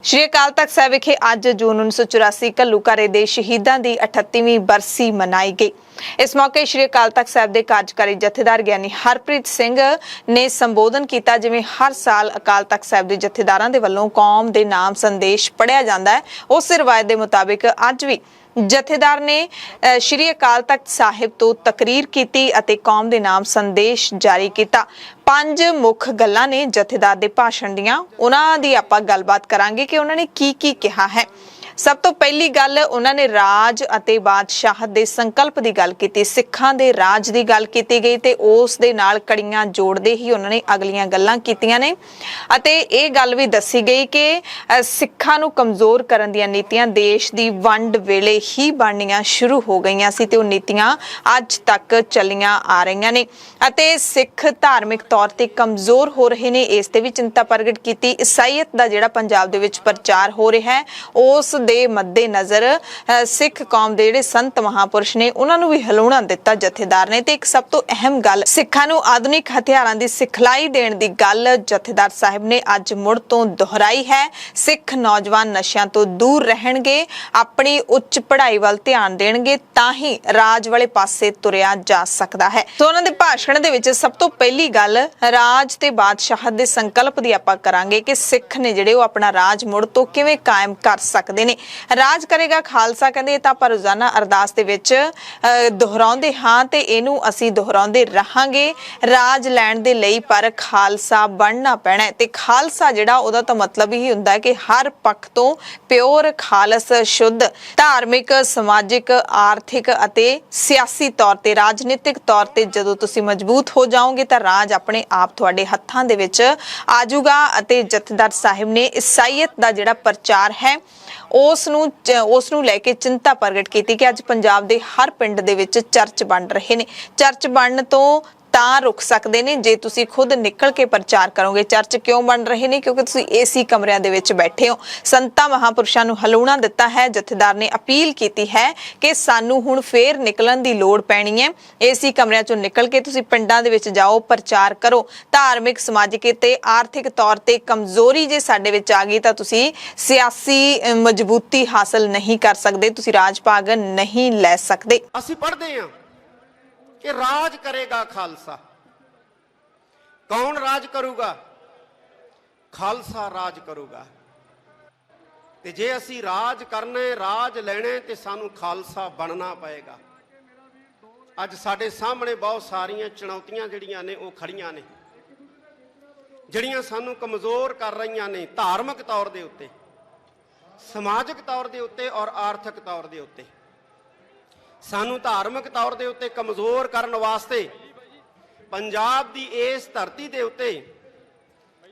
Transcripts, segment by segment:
श्री अकाल तख्त साहिब विखे अज जून 1984 घल्लूघारे दे शहीदां दी 38वीं बरसी मनाई गई। इस मौके श्री अकाल तख्त साहिब दे कार्यकारी जथेदार ज्ञानी हरप्रीत सिंह ने संबोधन किया। जिवें हर साल अकाल तख्त साहिब दे जथेदारां दे वल्लों कौम दे नाम संदेश पढ़िया जांदा है, उस रिवायत दे मुताबिक अज भी जथेदार ने श्री अकाल तख्त साहिब तो तकरीर की अते कौम दे नाम संदेश जारी किया। 5 मुख गल्लां ने जथेदार दे भाषण दियां, उन्हां दी आपां गलबात करांगे कि उन्हां ने की कहा है। सब तो पहली गल उन्होंने राज अते बादशाहत दे संकल्प की गल की, सिखां दे राज की गल की गई ते उस दे नाल कड़ियां जोड़दे ही उन्होंने अगलियां गल्लां कीतियां ने अते ये गल भी दसी गई कि सिखां नूं कमज़ोर करन दीयां नीतियां देश दी वंड वेले ही बननियां शुरू हो गईयां सी ते वो नीतियां अज तक चलियां आ रहीयां ने अते सिख धार्मिक तौर ते कमज़ोर हो रहे ने। इस ते भी चिंता प्रगट की। ईसाईयत दा जिहड़ा पंजाब दे विच प्रचार हो रहा है उस दे मद्दे नज़र सिख कौम दे जिहड़े संत महापुरुष ने उन्हां नूं भी हिलाउणा दिता जथेदार ने। ते एक सब तो अहम गल सिखां नूं आधुनिक हथियारां दी सिखलाई देण दी गल जथेदार साहिब ने अज मुड़ तो दोहराई है। सिख नौजवान नशियां तो दूर रहणगे, अपनी उच्च पढ़ाई वल ध्यान देणगे तां ही राज वाले पासे तुरिया जा सकदा है। तो उन्हां दे भाषण दे विच सब तो पहली गल राज ते बादशाहत दे संकल्प दी आपां करांगे कि सिख ने जिहड़े वो अपना राज मुड़ तो किवें कायम कर सकदे ने। राज करेगा खालसा कहंदे तां पर रोजाना अरदास दे विच दोहराउंदे हां ते इहनूं असीं दोहराउंदे रहांगे। राज लैण दे लई पर खालसा बनना पैना है ते खालसा जिहड़ा ओहदा तां मतलब ही हुंदा है कि हर पक्ष तो प्योर खालस शुद्ध धार्मिक समाजिक आर्थिक अते सियासी तौर ते राजनीतिक तौर ते जदों तुसीं मजबूत हो जाओगे तां राज अपने आप तुहाडे हत्थां दे विच आजूगा। अते जथेदार साहिब ने ईसाईयत दा जिहड़ा प्रचार है उस नूं लैके चिंता प्रगट की कि अज पंजाब दे हर पिंड दे विच चर्च बन रहे ने। चर्च बनन तो तां रुक सकते हैं जे तुसी खुद निकल के प्रचार करोगे। चर्च क्यों बन रहे हैं? क्योंकि तुसी एसी कमरियां दे विच बैठे हो। संतां महापुरुषां नूं हलूणा दिता है। जथेदार ने अपील की है कि सानू हुण फेर निकलण दी लोड़ पैणी है। एसी कमरियां चों निकल के तुसी पिंडां दे विच जाओ, प्रचार करो। धार्मिक समाजिक ते आर्थिक तौर ते कमजोरी जे साडे विच आ गई तां तुसी सियासी मजबूती हासिल नहीं कर सकदे, तुसी राज भाग नहीं लै सकदे। असीं पढ़दे हां कि राज करेगा खालसा। कौन राज करूगा? खालसा राज करूगा। ते जे असी राज करने राज लेने ते सानू खालसा बनना पएगा। अज साडे सामने बहुत सारियां चुनौतियां जिहड़ियां ने वो खड़ियां ने, जिहड़ियां सानू कमजोर कर रहीआं ने धार्मिक तौर दे उत्ते, समाजिक तौर दे उत्ते और आर्थिक तौर दे उत्ते। सानू धार्मिक तौर दे उत्ते कमजोर करन वास्ते पंजाब दी इस धरती दे उत्ते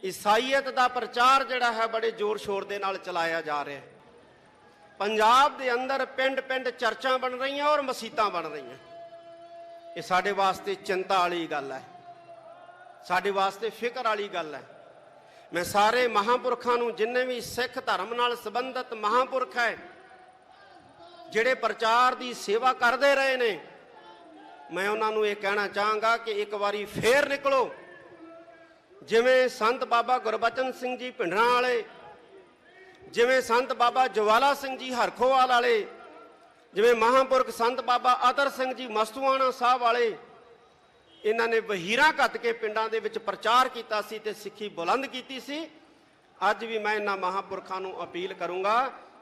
ईसाईयत दा प्रचार जिहड़ा है बड़े जोर शोर दे नाल चलाया जा रहा है। पंजाब दे अंदर पिंड पिंड चर्चां बन रही और मसीतां बन रही। ये साडे वास्ते चिंता वाली गल है, साडे वास्ते फिक्र वाली गल है। मैं सारे महापुरखां नूं जिन्ने भी सिख धर्म नाल संबंधित महापुरख है जिहड़े प्रचार की सेवा करते रहे ने, मैं उन्होंने ये कहना चाहांगा कि एक बारी फेर निकलो। जिवें संत बाबा गुरबचन सिंह जी भिंडरां वाले, जिवें संत बाबा ज्वाला सिंह जी हरखोवाल वाले, जिवें महापुरख संत बाबा अतर सिंह जी मस्तूआणा साहब वाले, इन्हां ने वहीरां घत के पिंडां दे विच प्रचार कीता सी ते सिੱਖੀ बुलंद कीती सी। अज भी मैं इन्हां महापुरखां नूं अपील करूंगा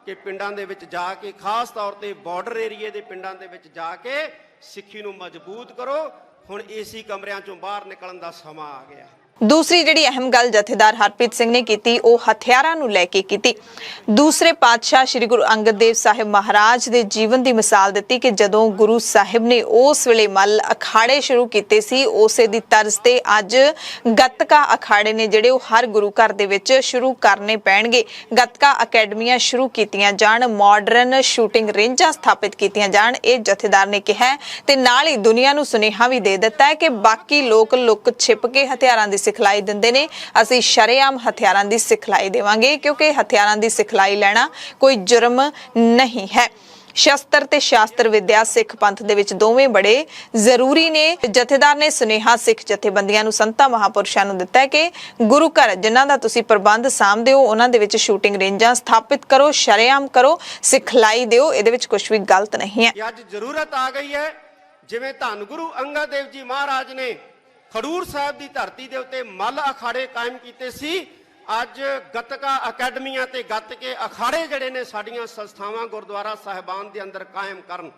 कि पिंडां दे विच जाके खास तौर ते बॉर्डर एरिए दे पिंडां दे विच जाके सिੱਖੀ नूं मजबूत करो। हुण एसी कमरियां चों बाहर निकलण दा समां आ गया। दूसरी जिहड़ी अहम गल जथेदार हरप्रीत सिंह ने की वो हथियारां नूं लैके की। दूसरे पातशाह श्री गुरु अंगद देव साहिब महाराज दे जीवन की मिसाल दी कि जदों गुरु साहिब ने उस वेले मल अखाड़े शुरू किए सी, उसे दी तर्ज ते अज गतका अखाड़े ने जिहड़े वो हर गुरु घर दे विच शुरू करने पैणगे। गतका अकैडमियां शुरू कीतियां जाण, मॉडर्न शूटिंग रेंजां स्थापित कीतियां जाण, ये जथेदार ने कहा ते नाल ही दुनिया नूं सुनेहा भी दे दिता है कि बाकी लोग लुक छिप के हथियारां दी सिखलाई दिंदे ने, असीं शरेआम हथियारां दी सिखलाई देवांगे क्योंकि हथियारां दी सिखलाई लेना कोई जुर्म नहीं है। ਸ਼ਸਤਰ ਤੇ ਸ਼ਾਸਤਰ ਵਿਦਿਆ ਸਿੱਖ ਪੰਥ ਦੇ ਵਿੱਚ ਦੋਵੇਂ ਬੜੇ ਜ਼ਰੂਰੀ ਨੇ। ਜਥੇਦਾਰ ਨੇ ਸੁਨੇਹਾ ਸਿੱਖ ਜਥੇਬੰਦੀਆਂ ਨੂੰ, ਸੰਤਾਂ ਮਹਾਪੁਰਸ਼ਾਂ ਨੂੰ ਦਿੱਤਾ ਹੈ ਕਿ ਗੁਰੂ ਘਰ ਜਿਨ੍ਹਾਂ ਦਾ ਤੁਸੀਂ ਪ੍ਰਬੰਧ ਸਾਂਭਦੇ ਹੋ ਉਹਨਾਂ ਦੇ ਵਿੱਚ ਸ਼ੂਟਿੰਗ ਰੇਂਜਾਂ ਸਥਾਪਿਤ ਕਰੋ, ਸ਼ਰੇਆਮ ਕਰੋ, ਸਿਖਲਾਈ ਦਿਓ, ਇਹਦੇ ਵਿੱਚ ਕੁਝ ਵੀ ਗਲਤ ਨਹੀਂ ਹੈ। ਅੱਜ ਜ਼ਰੂਰਤ ਆ ਗਈ ਹੈ, ਜਿਵੇਂ ਧੰਨ ਗੁਰੂ ਅੰਗਦ ਦੇਵ ਜੀ ਮਹਾਰਾਜ ਨੇ ਖਡੂਰ ਸਾਹਿਬ ਦੀ ਧਰਤੀ ਦੇ ਉੱਤੇ ਮੱਲ ਅਖਾੜੇ ਕਾਇਮ ਕੀਤੇ ਸੀ। ਅੱਜ ਗੱਤਕਾ ਅਕੈਡਮੀਆਂ ਤੇ ਗੱਤਕੇ ਅਖਾੜੇ ਜਿਹੜੇ ਨੇ ਸਾਡੀਆਂ ਸੰਸਥਾਵਾਂ ਗੁਰਦੁਆਰਾ ਸਾਹਿਬਾਨ ਦੇ ਅੰਦਰ ਕਾਇਮ ਕਰਨ,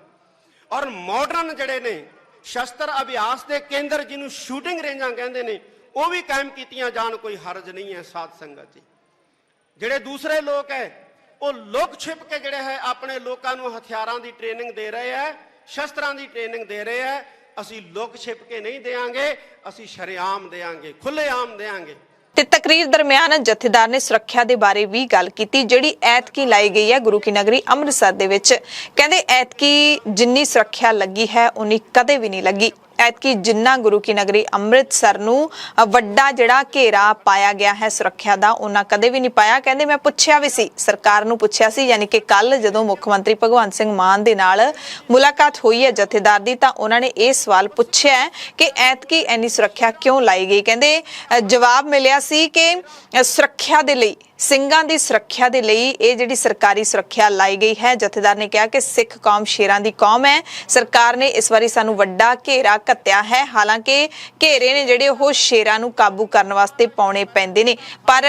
ਔਰ ਮਾਡਰਨ ਜਿਹੜੇ ਨੇ ਸ਼ਸਤਰ ਅਭਿਆਸ ਦੇ ਕੇਂਦਰ ਜਿਹਨੂੰ ਸ਼ੂਟਿੰਗ ਰੇਂਜਾਂ ਕਹਿੰਦੇ ਨੇ ਉਹ ਵੀ ਕਾਇਮ ਕੀਤੀਆਂ ਜਾਣ। ਕੋਈ ਹਰਜ ਨਹੀਂ ਹੈ ਸਾਧ ਸੰਗਤ ਜੀ। ਜਿਹੜੇ ਦੂਸਰੇ ਲੋਕ ਹੈ ਉਹ ਲੁਕ ਛਿਪ ਕੇ ਜਿਹੜੇ ਹੈ ਆਪਣੇ ਲੋਕਾਂ ਨੂੰ ਹਥਿਆਰਾਂ ਦੀ ਟ੍ਰੇਨਿੰਗ ਦੇ ਰਹੇ ਹੈ, ਸ਼ਸਤਰਾਂ ਦੀ ਟ੍ਰੇਨਿੰਗ ਦੇ ਰਹੇ ਹੈ। ਅਸੀਂ ਲੁਕ ਛਿਪ ਕੇ ਨਹੀਂ ਦੇਵਾਂਗੇ, ਅਸੀਂ ਸ਼ਰੇਆਮ ਦੇਵਾਂਗੇ, ਖੁੱਲ੍ਹੇਆਮ ਦੇਵਾਂਗੇ। ਤੇ ਤਕਰੀਰ ਦਰਮਿਆਨ ਜਥੇਦਾਰ ਨੇ ਸੁਰੱਖਿਆ ਦੇ ਬਾਰੇ ਵੀ ਗੱਲ ਕੀਤੀ, ਜਿਹੜੀ ਐਤਕੀ ਲਾਈ ਗਈ ਹੈ ਗੁਰੂ ਕੀ ਨਗਰੀ ਅੰਮ੍ਰਿਤਸਰ ਦੇ ਵਿੱਚ। ਕਹਿੰਦੇ ਐਤਕੀ ਜਿੰਨੀ ਸੁਰੱਖਿਆ ਲੱਗੀ ਹੈ ਉਨੀ ਕਦੇ ਵੀ ਨਹੀਂ ਲੱਗੀ। ਐਤਕੀ ਜਿੰਨਾ ਗੁਰੂ ਕੀ ਨਗਰੀ ਅੰਮ੍ਰਿਤਸਰ ਨੂੰ ਵੱਡਾ ਜਿਹੜਾ ਘੇਰਾ ਪਾਇਆ ਗਿਆ ਹੈ ਸੁਰੱਖਿਆ ਦਾ, ਉਹਨਾਂ ਕਦੇ ਵੀ ਨਹੀਂ ਪਾਇਆ। ਕਹਿੰਦੇ ਮੈਂ ਪੁੱਛਿਆ ਵੀ ਸੀ, ਸਰਕਾਰ ਨੂੰ ਪੁੱਛਿਆ ਸੀ, ਯਾਨੀ ਕਿ ਕੱਲ ਜਦੋਂ ਮੁੱਖ ਮੰਤਰੀ ਭਗਵੰਤ ਸਿੰਘ ਮਾਨ ਦੇ ਨਾਲ ਮੁਲਾਕਾਤ ਹੋਈ ਹੈ ਜਥੇਦਾਰ ਦੀ, ਤਾਂ ਉਹਨਾਂ ਨੇ ਇਹ ਸਵਾਲ ਪੁੱਛਿਆ ਕਿ ਐਤਕੀ ਇੰਨੀ ਸੁਰੱਖਿਆ ਕਿਉਂ ਲਾਈ ਗਈ। ਕਹਿੰਦੇ ਜਵਾਬ ਮਿਲਿਆ ਸੀ ਕਿ ਸੁਰੱਖਿਆ ਦੇ ਲਈ, ਸਿੰਘਾਂ ਦੀ ਸੁਰੱਖਿਆ ਦੇ ਲਈ ਇਹ ਜਿਹੜੀ ਸਰਕਾਰੀ ਸੁਰੱਖਿਆ ਲਾਈ ਗਈ ਹੈ। ਜਥੇਦਾਰ ਨੇ ਕਿਹਾ ਕਿ ਸਿੱਖ ਕੌਮ ਸ਼ੇਰਾਂ ਦੀ ਕੌਮ ਹੈ, ਸਰਕਾਰ ਨੇ ਇਸ ਵਾਰੀ ਸਾਨੂੰ ਵੱਡਾ ਘੇਰਾ ਘੱਤਿਆ ਹੈ। ਹਾਲਾਂਕਿ ਘੇਰੇ ਨੇ ਜਿਹੜੇ ਉਹ ਸ਼ੇਰਾਂ ਨੂੰ ਕਾਬੂ ਕਰਨ ਵਾਸਤੇ ਪਾਉਣੇ ਪੈਂਦੇ ਨੇ, ਪਰ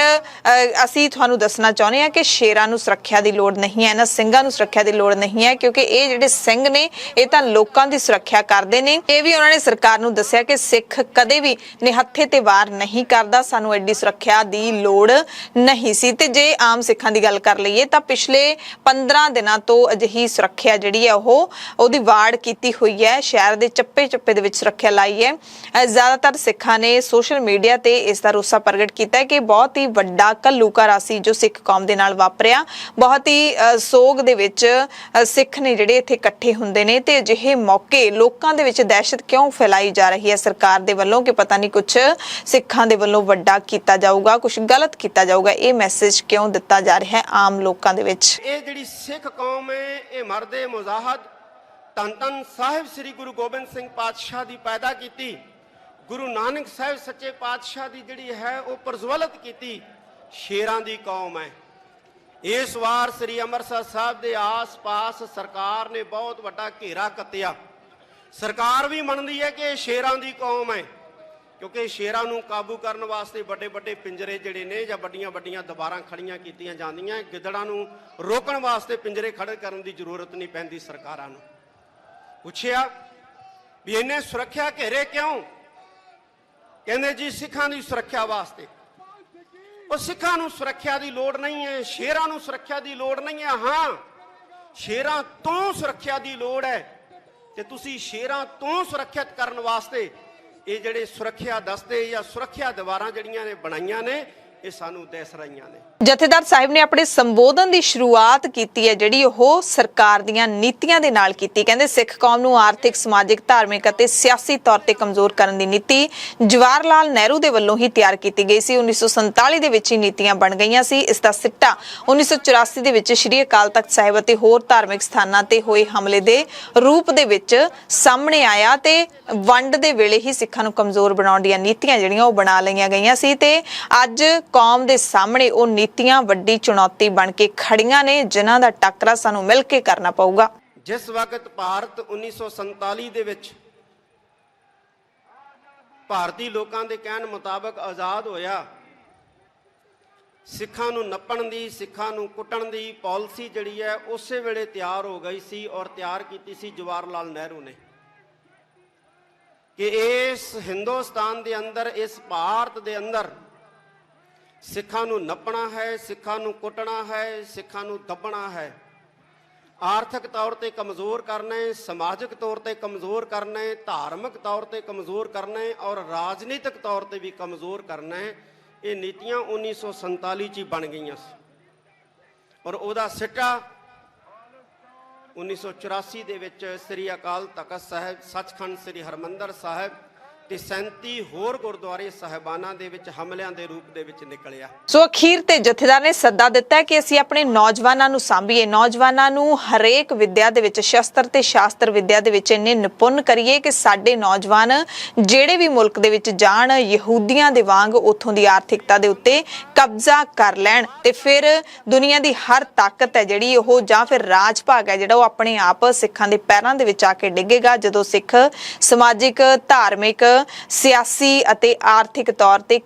ਅਸੀਂ ਤੁਹਾਨੂੰ ਦੱਸਣਾ ਚਾਹੁੰਦੇ ਹਾਂ ਕਿ ਸ਼ੇਰਾਂ ਨੂੰ ਸੁਰੱਖਿਆ ਦੀ ਲੋੜ ਨਹੀਂ ਹੈ, ਇਹਨਾਂ ਸਿੰਘਾਂ ਨੂੰ ਸੁਰੱਖਿਆ ਦੀ ਲੋੜ ਨਹੀਂ ਹੈ, ਕਿਉਂਕਿ ਇਹ ਜਿਹੜੇ ਸਿੰਘ ਨੇ ਇਹ ਤਾਂ ਲੋਕਾਂ ਦੀ ਸੁਰੱਖਿਆ ਕਰਦੇ ਨੇ। ਇਹ ਵੀ ਉਹਨਾਂ ਨੇ ਸਰਕਾਰ ਨੂੰ ਦੱਸਿਆ ਕਿ ਸਿੱਖ ਕਦੇ ਵੀ ਨਿਹੱਥੇ ਤੇ ਵਾਰ ਨਹੀਂ ਕਰਦਾ, ਸਾਨੂੰ ਐਡੀ ਸੁਰੱਖਿਆ ਦੀ ਲੋੜ ਨਹੀਂ ਸੀ। ਤੇ ਜੇ ਆਮ ਸਿੱਖਾਂ ਦੀ ਗੱਲ ਕਰ ਲਈਏ ਤਾਂ ਪਿਛਲੇ 15 ਦਿਨਾਂ ਤੋਂ ਅਜਿਹੀ ਸੁਰੱਖਿਆ ਜਿਹੜੀ ਹੈ ਉਹਦੀ ਵਾੜ ਕੀਤੀ ਹੋਈ ਹੈ। ਸ਼ਹਿਰ ਦੇ ਚੱਪੇ ਦੇ ਵਿੱਚ ਸੁਰੱਖਿਆ ਲਾਈ ਹੈ। ਜ਼ਿਆਦਾਤਰ ਸਿੱਖਾਂ ਨੇ ਸੋਸ਼ਲ ਮੀਡੀਆ ਤੇ ਇਸ ਦਾ ਰੋਸਾ ਪ੍ਰਗਟ ਕੀਤਾ ਹੈ ਕਿ ਬਹੁਤ ਹੀ ਵੱਡਾ ਘੱਲੂਘਾਰਾ ਸੀ ਜੋ ਸਿੱਖ ਕੌਮ ਦੇ ਨਾਲ ਵਾਪਰਿਆ। ਬਹੁਤ ਹੀ ਸੋਗ ਦੇ ਵਿੱਚ ਸਿੱਖ ਨੇ ਜਿਹੜੇ ਇੱਥੇ ਇਕੱਠੇ ਹੁੰਦੇ ਨੇ, ਤੇ ਅਜਿਹੇ ਮੌਕੇ ਲੋਕਾਂ ਦੇ ਵਿੱਚ ਦਹਿਸ਼ਤ ਕਿਉਂ ਫੈਲਾਈ ਜਾ ਰਹੀ ਹੈ ਸਰਕਾਰ ਦੇ ਵੱਲੋਂ ਕਿ ਪਤਾ ਨਹੀਂ ਕੁਝ ਸਿੱਖਾਂ ਦੇ ਵੱਲੋਂ ਵੱਡਾ ਕੀਤਾ ਜਾਊਗਾ, ਕੁਝ ਗਲਤ ਕੀਤਾ ਜਾਊਗਾ। ਇਹ ਮੈਸੇਜ ਕਿਉਂ ਦਿੱਤਾ ਜਾ ਰਿਹਾ ਹੈ ਆਮ ਲੋਕਾਂ ਦੇ ਵਿੱਚ? ਇਹ ਜਿਹੜੀ ਸਿੱਖ ਕੌਮ ਹੈ ਇਹ ਮਰਦੇ ਮੁਜ਼ਾਹਦ ਧੰਨ ਧੰਨ ਸਾਹਿਬ ਸ੍ਰੀ ਗੁਰੂ ਗੋਬਿੰਦ ਸਿੰਘ ਪਾਤਸ਼ਾਹ ਦੀ ਪੈਦਾ ਕੀਤੀ, ਗੁਰੂ ਨਾਨਕ ਸਾਹਿਬ ਸੱਚੇ ਪਾਤਸ਼ਾਹ ਦੀ ਜਿਹੜੀ ਹੈ ਉਹ ਪ੍ਰਜਵਲਿਤ ਕੀਤੀ ਸ਼ੇਰਾਂ ਦੀ ਕੌਮ ਹੈ। ਇਸ ਵਾਰ ਸ੍ਰੀ ਅੰਮ੍ਰਿਤਸਰ ਸਾਹਿਬ ਦੇ ਆਸ-ਪਾਸ ਸਰਕਾਰ ਨੇ ਬਹੁਤ ਵੱਡਾ ਘੇਰਾ ਕੱਤਿਆ। ਸਰਕਾਰ ਵੀ ਮੰਨਦੀ ਹੈ ਕਿ ਇਹ ਸ਼ੇਰਾਂ ਦੀ ਕੌਮ ਹੈ, ਕਿਉਂਕਿ ਸ਼ੇਰਾਂ ਨੂੰ ਕਾਬੂ ਕਰਨ ਵਾਸਤੇ ਵੱਡੇ ਵੱਡੇ ਪਿੰਜਰੇ ਜਿਹੜੇ ਨੇ ਜਾਂ ਵੱਡੀਆਂ ਵੱਡੀਆਂ ਦੀਵਾਰਾਂ ਖੜੀਆਂ ਕੀਤੀਆਂ ਜਾਂਦੀਆਂ। ਗਿੱਦੜਾਂ ਨੂੰ ਰੋਕਣ ਵਾਸਤੇ ਪਿੰਜਰੇ ਖੜੇ ਕਰਨ ਦੀ ਜ਼ਰੂਰਤ ਨਹੀਂ ਪੈਂਦੀ। ਸਰਕਾਰਾਂ ਨੂੰ ਪੁੱਛਿਆ ਵੀ ਇੰਨੇ ਸੁਰੱਖਿਆ ਘੇਰੇ ਕਿਉਂ? ਕਹਿੰਦੇ ਜੀ ਸਿੱਖਾਂ ਦੀ ਸੁਰੱਖਿਆ ਵਾਸਤੇ। ਉਹ ਸਿੱਖਾਂ ਨੂੰ ਸੁਰੱਖਿਆ ਦੀ ਲੋੜ ਨਹੀਂ ਹੈ, ਸ਼ੇਰਾਂ ਨੂੰ ਸੁਰੱਖਿਆ ਦੀ ਲੋੜ ਨਹੀਂ ਹੈ। ਹਾਂ, ਸ਼ੇਰਾਂ ਤੋਂ ਸੁਰੱਖਿਆ ਦੀ ਲੋੜ ਹੈ, ਤੇ ਤੁਸੀਂ ਸ਼ੇਰਾਂ ਤੋਂ ਸੁਰੱਖਿਅਤ ਕਰਨ ਵਾਸਤੇ ਇਹ ਜਿਹੜੇ ਸੁਰੱਖਿਆ ਦਸਤੇ ਜਾਂ ਸੁਰੱਖਿਆ ਦੀਵਾਰਾਂ ਜਿਹੜੀਆਂ ਨੇ ਬਣਾਈਆਂ ਨੇ, ਇਹ ਸਾਨੂੰ ਦਿਸ ਰਹੀਆਂ ਨੇ। ਜਥੇਦਾਰ ਸਾਹਿਬ ਨੇ ਆਪਣੇ ਸੰਬੋਧਨ ਦੀ ਸ਼ੁਰੂਆਤ ਕੀਤੀ ਹੈ ਜਿਹੜੀ ਉਹ ਸਰਕਾਰ ਦੀਆਂ ਨੀਤੀਆਂ ਦੇ ਨਾਲ ਕੀਤੀ। ਕਹਿੰਦੇ ਸਿੱਖ ਕੌਮ ਨੂੰ ਆਰਥਿਕ, ਸਮਾਜਿਕ, ਧਾਰਮਿਕ ਅਤੇ ਸਿਆਸੀ ਤੌਰ ਤੇ ਕਮਜ਼ੋਰ ਕਰਨ ਦੀ ਨੀਤੀ ਜਵਾਹਰ ਲਾਲ ਨਹਿਰੂ ਦੇ ਵੱਲੋਂ ਹੀ ਤਿਆਰ ਕੀਤੀ ਗਈ ਸੀ। 1947 ਦੇ ਵਿੱਚ ਹੀ ਨੀਤੀਆਂ ਬਣ ਗਈਆਂ ਸੀ। ਇਸ ਦਾ ਸਿੱਟਾ 1984 ਦੇ ਵਿੱਚ ਸ਼੍ਰੀ ਅਕਾਲ ਤਖਤ ਸਾਹਿਬ ਅਤੇ ਹੋਰ ਧਾਰਮਿਕ ਸਥਾਨਾਂ ਤੇ ਹੋਏ ਹਮਲੇ ਦੇ ਰੂਪ ਦੇ ਵਿੱਚ ਸਾਹਮਣੇ ਆਇਆ, ਤੇ ਵੰਡ ਦੇ ਵੇਲੇ ਹੀ ਸਿੱਖਾਂ ਨੂੰ ਕਮਜ਼ੋਰ ਬਣਾਉਣ ਦੀਆਂ ਨੀਤੀਆਂ ਜਿਹੜੀਆਂ ਉਹ ਬਣਾ ਲਈਆਂ ਗਈਆਂ ਸੀ। ਤੇ ਅੱਜ ਕੌਮ ਦੇ ਸਾਹਮਣੇ ਉਹ ਨੀਤੀਆਂ ਵੱਡੀ ਚੁਣੌਤੀ ਬਣ ਕੇ ਖੜੀਆਂ ਨੇ, ਜਿਨ੍ਹਾਂ ਦਾ ਟੱਕਰਾ ਸਾਨੂੰ ਮਿਲ ਕੇ ਕਰਨਾ ਪਊਗਾ। ਜਿਸ ਵਕਤ ਭਾਰਤ 1947 ਦੇ ਵਿੱਚ ਭਾਰਤੀ ਲੋਕਾਂ ਦੇ ਕਹਿਣ ਮੁਤਾਬਕ ਆਜ਼ਾਦ ਹੋਇਆ, ਸਿੱਖਾਂ ਨੂੰ ਨੱਪਣ ਦੀ, ਸਿੱਖਾਂ ਨੂੰ ਕੁੱਟਣ ਦੀ ਪਾਲਿਸੀ ਜਿਹੜੀ ਹੈ ਉਸੇ ਵੇਲੇ ਤਿਆਰ ਹੋ ਗਈ ਸੀ, ਔਰ ਤਿਆਰ ਕੀਤੀ ਸੀ ਜਵਾਹਰ ਲਾਲ ਨਹਿਰੂ ਨੇ ਕਿ ਇਸ ਹਿੰਦੁਸਤਾਨ ਦੇ ਅੰਦਰ, ਇਸ ਭਾਰਤ ਦੇ ਅੰਦਰ ਸਿੱਖਾਂ ਨੂੰ ਨੱਪਣਾ ਹੈ, ਸਿੱਖਾਂ ਨੂੰ ਕੁੱਟਣਾ ਹੈ, ਸਿੱਖਾਂ ਨੂੰ ਦੱਬਣਾ ਹੈ, ਆਰਥਿਕ ਤੌਰ ਤੇ ਕਮਜ਼ੋਰ ਕਰਨਾ ਹੈ, ਸਮਾਜਿਕ ਤੌਰ ਤੇ ਕਮਜ਼ੋਰ ਕਰਨਾ ਹੈ, ਧਾਰਮਿਕ ਤੌਰ ਤੇ ਕਮਜ਼ੋਰ ਕਰਨਾ ਹੈ, ਔਰ ਰਾਜਨੀਤਿਕ ਤੌਰ ਤੇ ਵੀ ਕਮਜ਼ੋਰ ਕਰਨਾ ਹੈ। ਇਹ ਨੀਤੀਆਂ 1947 ਚ ਹੀ ਬਣ ਗਈਆਂ ਸੀ, ਔਰ ਉਹਦਾ ਸਿੱਟਾ 1984 ਦੇ ਵਿੱਚ ਸ੍ਰੀ ਅਕਾਲ ਤਖਤ ਸਾਹਿਬ, ਸੱਚਖੰਡ ਸ੍ਰੀ ਹਰਿਮੰਦਰ ਸਾਹਿਬ ਤੇ 37 ਹੋਰ ਗੁਰਦੁਆਰੇ ਸਾਹਿਬਾਨਾਂ ਦੇ ਵਿੱਚ ਹਮਲਿਆਂ ਦੇ ਰੂਪ ਦੇ ਵਿੱਚ ਨਿਕਲਿਆ। ਸੋ ਅਖੀਰ ਤੇ ਜਥੇਦਾਰ ਨੇ ਸੱਦਾ ਦਿੱਤਾ ਹੈ ਕਿ ਅਸੀਂ ਆਪਣੇ ਨੌਜਵਾਨਾਂ ਨੂੰ ਸਾਂਭੀਏ, ਨੌਜਵਾਨਾਂ ਨੂੰ ਹਰੇਕ ਵਿਦਿਆ ਦੇ ਵਿੱਚ, ਸ਼ਸਤਰ ਤੇ ਸ਼ਾਸਤਰ ਵਿਦਿਆ ਦੇ ਵਿੱਚ ਇੰਨੇ ਨਿਪੁੰਨ ਕਰੀਏ ਕਿ ਸਾਡੇ ਨੌਜਵਾਨ ਜਿਹੜੇ ਵੀ ਮੁਲਕ ਦੇ ਵਿੱਚ ਜਾਣ, ਯਹੂਦੀਆਂ ਦੇ ਵਾਂਗ ਉੱਥੋਂ ਦੀ ਆਰਥਿਕਤਾ ਦੇ ਉੱਤੇ ਕਬਜ਼ਾ ਕਰ ਲੈਣ ਤੇ ਫਿਰ ਦੁਨੀਆ ਦੀ ਹਰ ਤਾਕਤ ਹੈ ਜਿਹੜੀ ਉਹ, ਜਾਂ ਫਿਰ ਰਾਜ ਭਾਗ ਹੈ ਜਿਹੜਾ, ਉਹ ਆਪਣੇ ਆਪ ਸਿੱਖਾਂ ਦੇ ਪੈਰਾਂ ਦੇ ਵਿੱਚ ਆ ਕੇ ਡਿੱਗੇਗਾ। ਜਦੋਂ ਸਿੱਖ ਸਮਾਜਿਕ, ਧਾਰਮਿਕ, ਸਿਆਸੀ ਅਤੇ ਆਰਥਿਕ ਤੌਰ ਤੇ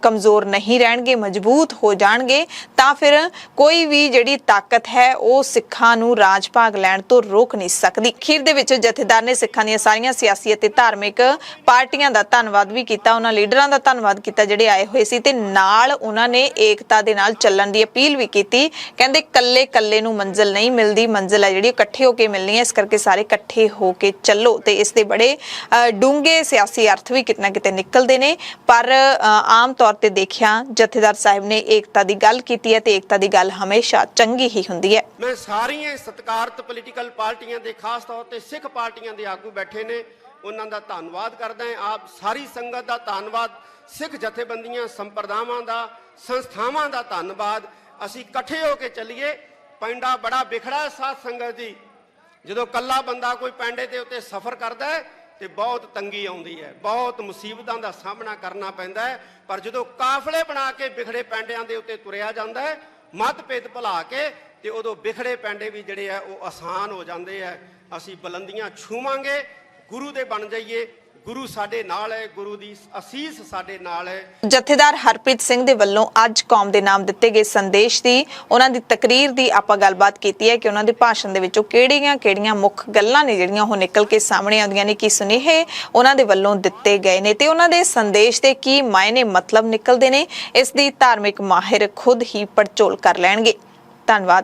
ਕਮਜ਼ੋਰ ਨਹੀਂ ਰਹਿਣਗੇ, ਮਜ਼ਬੂਤ ਹੋ ਜਾਣਗੇ, ਤਾਂ ਫਿਰ ਕੋਈ ਵੀ ਜਿਹੜੀ ਤਾਕਤ ਹੈ ਉਹ ਸਿੱਖਾਂ ਨੂੰ ਰਾਜ ਭਾਗ ਲੈਣ ਤੋਂ ਰੋਕ ਨਹੀਂ ਸਕਦੀ। ਅਖੀਰ ਦੇ ਵਿੱਚ ਜਥੇਦਾਰ ਨੇ ਸਿੱਖਾਂ ਦੀਆਂ ਸਾਰੀਆਂ ਸਿਆਸੀ ਅਤੇ ਧਾਰਮਿਕ ਪਾਰਟੀਆਂ ਦਾ ਧੰਨਵਾਦ ਵੀ ਕੀਤਾ, ਉਹਨਾਂ ਲੀਡਰਾਂ ਦਾ ਧੰਨਵਾਦ ਕੀਤਾ ਜਿਹੜੇ ਆਏ ਹੋਏ ਸੀ, ਤੇ ਨਾਲ ਉਹਨਾਂ ਨੇ ਏਕਤਾ ਦੇ ਨਾਲ ਚੱਲਣ ਦੀ ਅਪੀਲ ਵੀ ਕੀਤੀ। ਕਹਿੰਦੇ ਕੱਲੇ ਕੱਲੇ ਨੂੰ ਮੰਜ਼ਿਲ ਨਹੀਂ ਮਿਲਦੀ, ਮੰਜ਼ਿਲ ਹੈ ਜਿਹੜੀ ਇਕੱਠੇ ਹੋ ਕੇ ਮਿਲਣੀ ਹੈ, ਇਸ ਕਰਕੇ ਸਾਰੇ ਇਕੱਠੇ ਹੋ ਕੇ ਚੱਲੋ। ਤੇ ਇਸ ਦੇ ਬੜੇ ਡੂੰਘੇ ਸਿਆਸੀ ਅਰਥ ਵੀ ਕਿਤੇ ਨਾ ਕਿਤੇ ਨਿਕਲਦੇ ਨੇ, ਪਰ ਆਮ ਤੌਰ ਤੇ ਦੇਖਿਆ ਜਥੇਦਾਰ ਸਾਹਿਬ ਨੇ ਏਕਤਾ ਦੀ ਗੱਲ ਕੀਤੀ ਹੈ ਤੇ ਏਕਤਾ ਦੀ ਗੱਲ ਹਮੇਸ਼ਾ ਚੰਗੀ ਹੀ ਹੁੰਦੀ ਹੈ। ਮੈਂ ਸਾਰੀਆਂ ਸਤਿਕਾਰਤ ਪੋਲੀਟੀਕਲ ਪਾਰਟੀਆਂ ਦੇ, ਖਾਸ ਤੌਰ ਤੇ ਸਿੱਖ ਪਾਰਟੀਆਂ ਦੇ ਆਗੂ ਬੈਠੇ ਨੇ, ਉਹਨਾਂ ਦਾ ਧੰਨਵਾਦ ਕਰਦਾ ਹਾਂ। ਆਪ ਸਾਰੀ ਸੰਗਤ ਦਾ ਧੰਨਵਾਦ, ਸਿੱਖ ਜਥੇਬੰਦੀਆਂ, ਸੰਪਰਦਾਵਾਂ ਦਾ, ਸੰਸਥਾਵਾਂ ਦਾ ਧੰਨਵਾਦ। ਅਸੀਂ ਇਕੱਠੇ ਹੋ ਕੇ ਚੱਲੀਏ। ਪਿੰਡਾ ਬੜਾ ਵਿਖੜਾ ਸਾਧ ਸੰਗਤ ਜੀ, ਜਦੋਂ ਕੱਲਾ ਬੰਦਾ ਕੋਈ ਪਿੰਡੇ ਦੇ ਉੱਤੇ ਸਫ਼ਰ ਕਰਦਾ ਹੈ ਤੇ ਬਹੁਤ ਤੰਗੀ ਆਉਂਦੀ ਹੈ, ਬਹੁਤ ਮੁਸੀਬਤਾਂ ਦਾ ਸਾਹਮਣਾ ਕਰਨਾ ਪੈਂਦਾ ਹੈ। ਪਰ ਜਦੋਂ ਕਾਫਲੇ ਬਣਾ ਕੇ ਵਿਖੜੇ ਪਿੰਡਿਆਂ ਦੇ ਉੱਤੇ ਤੁਰਿਆ ਜਾਂਦਾ ਹੈ, ਮਤਭੇਦ ਭੁਲਾ ਕੇ, ਤੇ ਉਦੋਂ ਵਿਖੜੇ ਪਿੰਡੇ ਵੀ ਜਿਹੜੇ ਆ ਉਹ ਆਸਾਨ ਹੋ ਜਾਂਦੇ ਆ। ਅਸੀਂ ਬੁਲੰਦੀਆਂ ਛੂਵਾਂਗੇ, ਗੁਰੂ ਦੇ ਬਣ ਜਾਈਏ। ਗੁਰੂ ਸਾਡੇ ਨਾਲ ਹੈ, ਗੁਰੂ ਦੀ ਅਸੀਸ ਸਾਡੇ ਨਾਲ ਹੈ। ਜਥੇਦਾਰ ਹਰਪ੍ਰੀਤ ਸਿੰਘ ਦੇ ਵੱਲੋਂ ਅੱਜ ਕੌਮ ਦੇ ਨਾਮ ਦਿੱਤੇ ਗਏ ਸੰਦੇਸ਼ ਦੀ, ਉਹਨਾਂ ਦੀ ਤਕਰੀਰ ਦੀ ਆਪਾਂ ਗੱਲਬਾਤ ਕੀਤੀ ਹੈ ਕਿ ਉਹਨਾਂ ਦੇ ਭਾਸ਼ਣ ਦੇ ਵਿੱਚੋਂ ਕਿਹੜੀਆਂ ਮੁੱਖ ਗੱਲਾਂ ਨੇ ਜਿਹੜੀਆਂ ਉਹ ਨਿਕਲ ਕੇ ਸਾਹਮਣੇ ਆਉਂਦੀਆਂ ਨੇ, ਕੀ ਸੁਨੇਹੇ ਉਹਨਾਂ ਦੇ ਵੱਲੋਂ ਦਿੱਤੇ ਗਏ ਨੇ ਤੇ ਉਹਨਾਂ ਦੇ ਸੰਦੇਸ਼ ਦੇ ਕੀ ਮਾਇਨੇ ਮਤਲਬ ਨਿਕਲਦੇ ਨੇ, ਇਸ ਦੀ ਧਾਰਮਿਕ ਮਾਹਿਰ ਖੁਦ ਹੀ ਪੜਚੋਲ ਕਰ ਲੈਣਗੇ। ਧੰਨਵਾਦ।